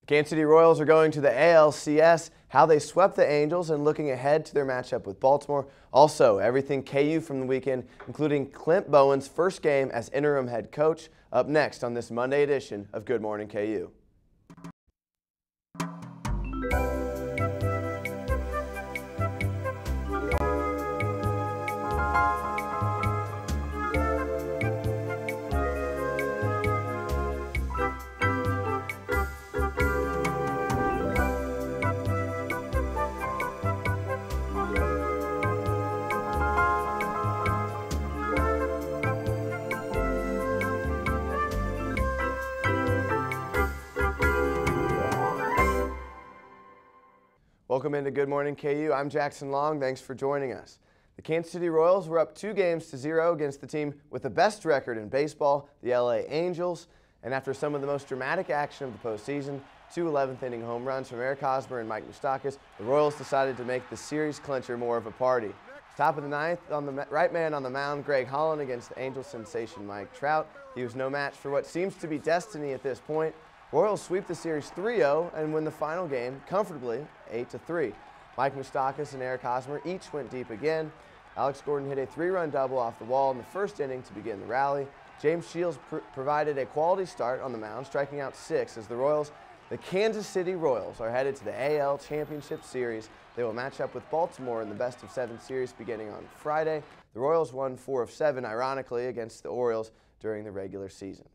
Kansas City Royals are going to the ALCS, how they swept the Angels, and looking ahead to their matchup with Baltimore. Also, everything KU from the weekend, including Clint Bowen's first game as interim head coach, up next on this Monday edition of Good Morning KU. Welcome into Good Morning KU. I'm Jackson Long. Thanks for joining us. The Kansas City Royals were up 2-0 against the team with the best record in baseball, the LA Angels. And after some of the most dramatic action of the postseason, 2 11th-inning home runs from Eric Hosmer and Mike Moustakas, the Royals decided to make the series clincher more of a party. Top of the ninth, on the right man on the mound, Greg Holland against the Angels sensation Mike Trout. He was no match for what seems to be destiny at this point. Royals sweep the series 3-0 and win the final game comfortably 8-3. Mike Moustakas and Eric Hosmer each went deep again. Alex Gordon hit a 3-run double off the wall in the first inning to begin the rally. James Shields provided a quality start on the mound, striking out 6 as the Kansas City Royals, are headed to the AL Championship Series. They will match up with Baltimore in the best-of-7 series beginning on Friday. The Royals won 4 of 7, ironically, against the Orioles during the regular season.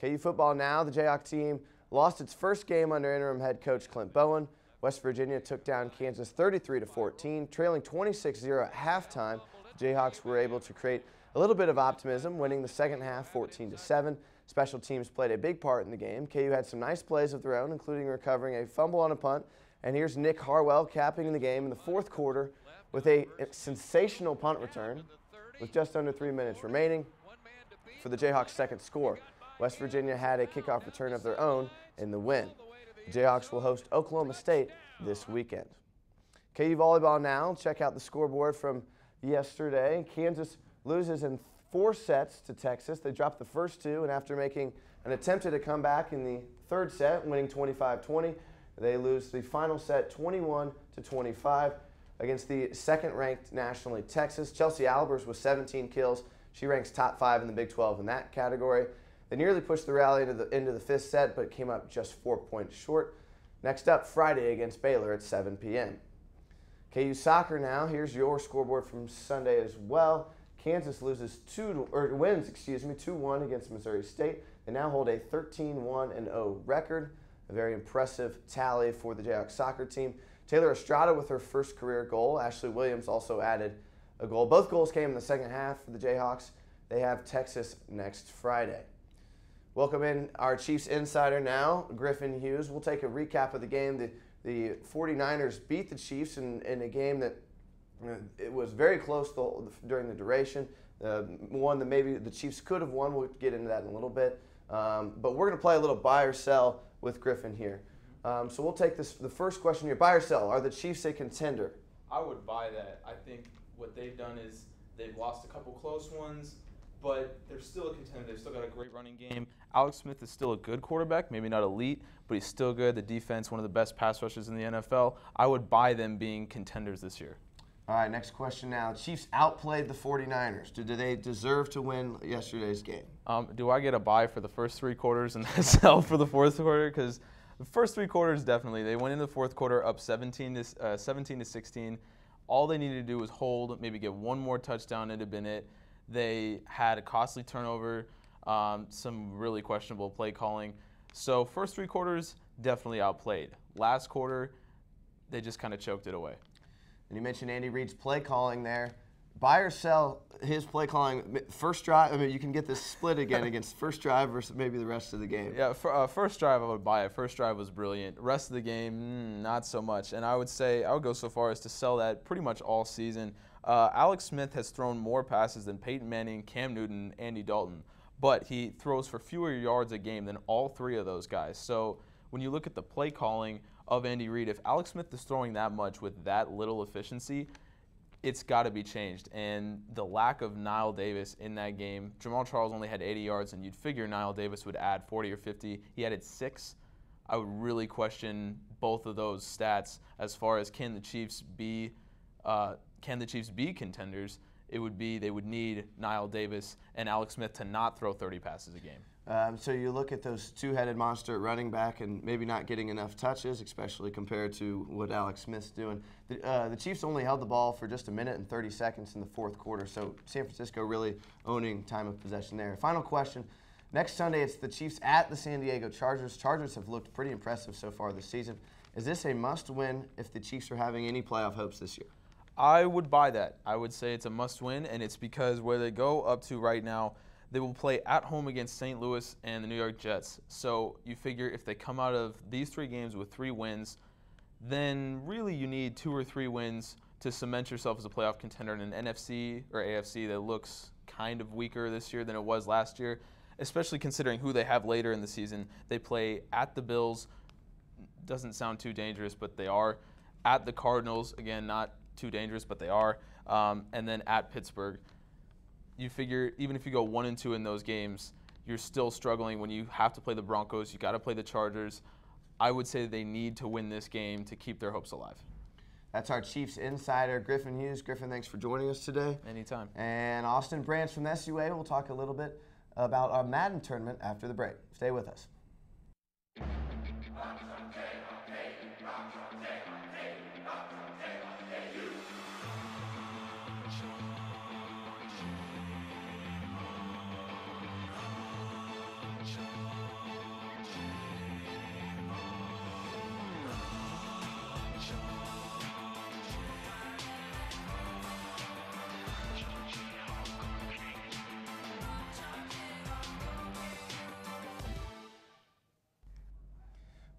KU football now. The Jayhawk team lost its first game under interim head coach Clint Bowen. West Virginia took down Kansas 33-14, trailing 26-0 at halftime. The Jayhawks were able to create a little bit of optimism, winning the second half 14-7. Special teams played a big part in the game. KU had some nice plays of their own, including recovering a fumble on a punt. And here's Nick Harwell capping the game in the fourth quarter with a sensational punt return with just under 3 minutes remaining for the Jayhawks' second score. West Virginia had a kickoff return of their own in the win. The Jayhawks will host Oklahoma State this weekend. KU volleyball now. Check out the scoreboard from yesterday. Kansas loses in 4 sets to Texas. They dropped the first 2, and after making an attempt at a comeback in the third set, winning 25-20, they lose the final set 21-25 against the second-ranked nationally Texas. Chelsea Albers with 17 kills. She ranks top 5 in the Big 12 in that category. They nearly pushed the rally into the 5th set, but came up just 4 points short. Next up, Friday against Baylor at 7 p.m. KU soccer now. Here's your scoreboard from Sunday as well. Kansas wins 2-1 against Missouri State. They now hold a 13-1-0 record, a very impressive tally for the Jayhawks soccer team. Taylor Estrada with her first career goal. Ashley Williams also added a goal. Both goals came in the second half for the Jayhawks. They have Texas next Friday. Welcome in our Chiefs insider now, Griffin Hughes. We'll take a recap of the game. The 49ers beat the Chiefs in a game that it was very close during the duration. One that maybe the Chiefs could have won. We'll get into that in a little bit. But we're going to play a little buy or sell with Griffin here. So we'll take the first question here. Buy or sell? Are the Chiefs a contender? I would buy that. I think what they've done is they've lost a couple close ones, but they're still a contender. They've still got a great running game. Alex Smith is still a good quarterback, maybe not elite, but he's still good. The defense, one of the best pass rushers in the NFL. I would buy them being contenders this year. All right, next question now. Chiefs outplayed the 49ers. Do they deserve to win yesterday's game? Do I get a buy for the first 3 quarters and a sell for the fourth quarter? Because the first 3 quarters, definitely. They went in the fourth quarter up 17-16. All they needed to do was hold, maybe get one more touchdown, it'd have been it. They had a costly turnover, some really questionable play calling. So first 3 quarters, definitely outplayed. Last quarter, they just kind of choked it away. And you mentioned Andy Reid's play calling there. Buy or sell his play calling, first drive, I mean, you can get this split again against first drive versus maybe the rest of the game. Yeah, first drive I would buy it. First drive was brilliant. Rest of the game, not so much. And I would go so far as to sell that pretty much all season. Alex Smith has thrown more passes than Peyton Manning, Cam Newton, Andy Dalton, but he throws for fewer yards a game than all 3 of those guys. So when you look at the play calling of Andy Reid, if Alex Smith is throwing that much with that little efficiency, it's got to be changed. And the lack of Nile Davis in that game, Jamal Charles only had 80 yards, and you'd figure Nile Davis would add 40 or 50. He added 6. I would really question both of those stats as far as can the Chiefs be contenders. It would be they would need Niall Davis and Alex Smith to not throw 30 passes a game. So you look at those two-headed monster at running back and maybe not getting enough touches, especially compared to what Alex Smith's doing. The Chiefs only held the ball for just 1 minute and 30 seconds in the fourth quarter, so San Francisco really owning time of possession there. Final question. Next Sunday, it's the Chiefs at the San Diego Chargers. Chargers have looked pretty impressive so far this season. Is this a must-win if the Chiefs are having any playoff hopes this year? I would buy that. I would say it's a must-win, and it's because where they go up to right now, they will play at home against St. Louis and the New York Jets. So you figure if they come out of these 3 games with 3 wins, then really you need 2 or 3 wins to cement yourself as a playoff contender in an NFC or AFC that looks kind of weaker this year than it was last year, especially considering who they have later in the season. They play at the Bills. Doesn't sound too dangerous, but they are. At the Cardinals, again, not too dangerous, but they are. And then at Pittsburgh. You figure even if you go 1-2 in those games, you're still struggling when you have to play the Broncos. You got to play the Chargers. I would say they need to win this game to keep their hopes alive. That's our Chiefs insider, Griffin Hughes. Griffin, thanks for joining us today. Anytime. And Austin Branch from the SUA will talk a little bit about our Madden tournament after the break. Stay with us.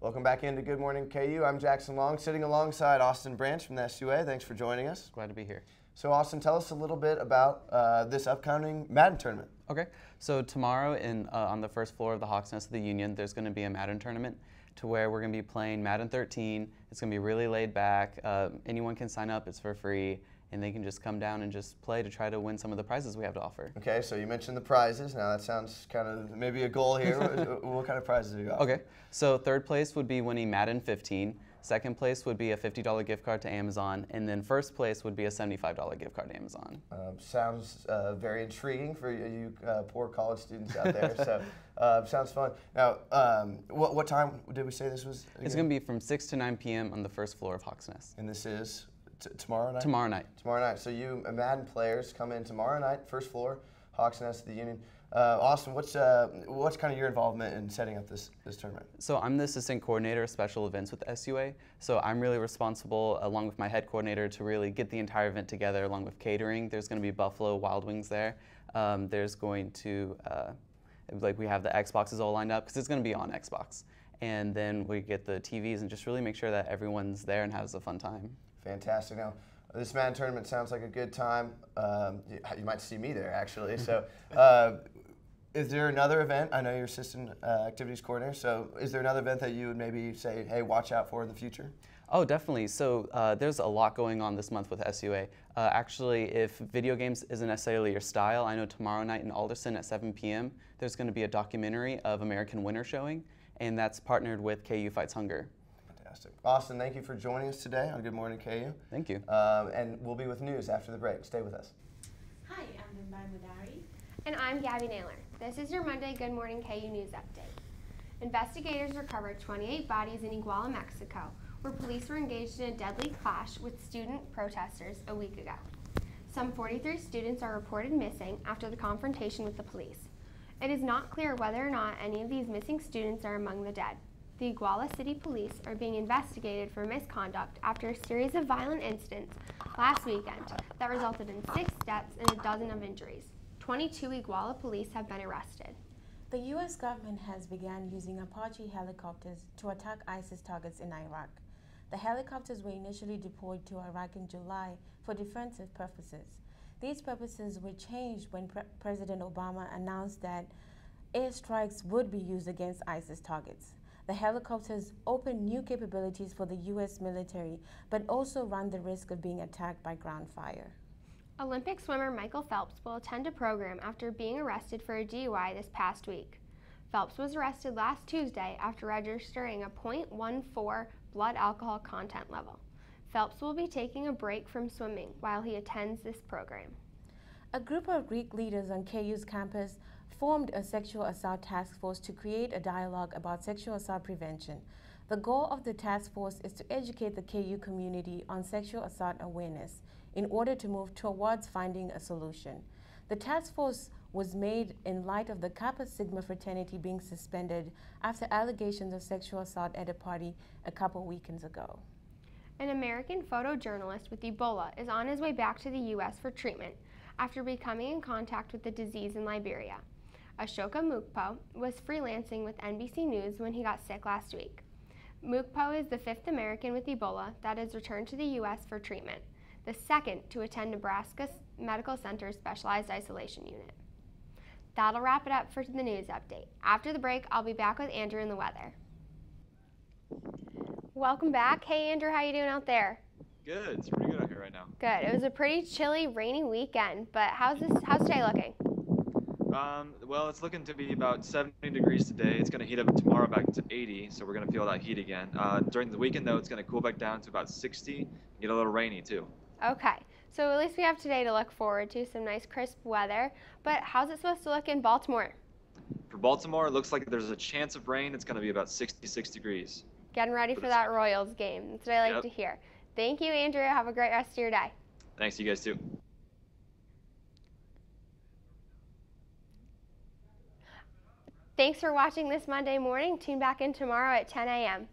Welcome back into Good Morning KU. I'm Jackson Long, sitting alongside Austin Branch from the SUA. Thanks for joining us. Glad to be here. So Austin, tell us a little bit about this upcoming Madden tournament. Okay, so tomorrow on the first floor of the Hawks Nest of the Union, there's going to be a Madden tournament to where we're going to be playing Madden 13. It's going to be really laid back. Anyone can sign up. It's for free. And they can just come down and just play to try to win some of the prizes we have to offer. Okay, so you mentioned the prizes. Now that sounds kind of maybe a goal here. What kind of prizes do you got? Okay, so third place would be winning Madden 15. Second place would be a $50 gift card to Amazon. And then first place would be a $75 gift card to Amazon. Sounds very intriguing for you poor college students out there. So sounds fun. Now, what time did we say this was again? It's going to be from 6 to 9 p.m. on the first floor of Hawks Nest. And this is? Tomorrow night? Tomorrow night. Tomorrow night. So you Madden players come in tomorrow night, first floor, Hawks Nest of the Union. Austin, what's kind of your involvement in setting up this tournament? So I'm the assistant coordinator of special events with the SUA. So I'm really responsible, along with my head coordinator, to really get the entire event together, along with catering. There's going to be Buffalo Wild Wings there. There's going to, we have the Xboxes all lined up, because it's going to be on Xbox. And then we get the TVs and just really make sure that everyone's there and has a fun time. Fantastic. Now, this Madden tournament sounds like a good time. You might see me there, actually. So, is there another event? I know you're assistant activities coordinator. So, is there another event that you would maybe say, hey, watch out for in the future? Oh, definitely. So, there's a lot going on this month with SUA. Actually, if video games isn't necessarily your style, I know tomorrow night in Alderson at 7 p.m., there's going to be a documentary of American Winter showing, and that's partnered with KU Fights Hunger. Austin, thank you for joining us today on Good Morning KU. Thank you. And we'll be with news after the break. Stay with us. Hi, I'm Mumbai Mudari. And I'm Gabby Naylor. This is your Monday Good Morning KU News Update. Investigators recovered 28 bodies in Iguala, Mexico, where police were engaged in a deadly clash with student protesters a week ago. Some 43 students are reported missing after the confrontation with the police. It is not clear whether or not any of these missing students are among the dead. The Iguala City Police are being investigated for misconduct after a series of violent incidents last weekend that resulted in 6 deaths and a dozen of injuries. 22 Iguala police have been arrested. The U.S. government has begun using Apache helicopters to attack ISIS targets in Iraq. The helicopters were initially deployed to Iraq in July for defensive purposes. These purposes were changed when President Obama announced that airstrikes would be used against ISIS targets. The helicopters open new capabilities for the U.S. military, but also run the risk of being attacked by ground fire. Olympic swimmer Michael Phelps will attend a program after being arrested for a DUI this past week. Phelps was arrested last Tuesday after registering a .14 blood alcohol content level. Phelps will be taking a break from swimming while he attends this program. A group of Greek leaders on KU's campus formed a sexual assault task force to create a dialogue about sexual assault prevention. The goal of the task force is to educate the KU community on sexual assault awareness in order to move towards finding a solution. The task force was made in light of the Kappa Sigma fraternity being suspended after allegations of sexual assault at a party a couple weekends ago. An American photojournalist with Ebola is on his way back to the U.S. for treatment after becoming in contact with the disease in Liberia. Ashoka Mukpo was freelancing with NBC News when he got sick last week. Mukpo is the 5th American with Ebola that has returned to the U.S. for treatment, the 2nd to attend Nebraska Medical Center's Specialized Isolation Unit. That'll wrap it up for the news update. After the break, I'll be back with Andrew and the weather. Welcome back. Hey Andrew, how you doing out there? Good. It's pretty good out here right now. Good. It was a pretty chilly, rainy weekend, but how's today looking? Well, it's looking to be about 70 degrees today. It's going to heat up tomorrow back to 80, so we're going to feel that heat again. During the weekend, though, it's going to cool back down to about 60, get a little rainy, too. Okay. So at least we have today to look forward to, some nice crisp weather. But how's it supposed to look in Baltimore? For Baltimore, it looks like there's a chance of rain. It's going to be about 66 degrees. Getting ready for that Royals game. That's what I like to hear. Thank you, Andrew. Have a great rest of your day. Thanks, you guys, too. Thanks for watching this Monday morning. Tune back in tomorrow at 10 a.m.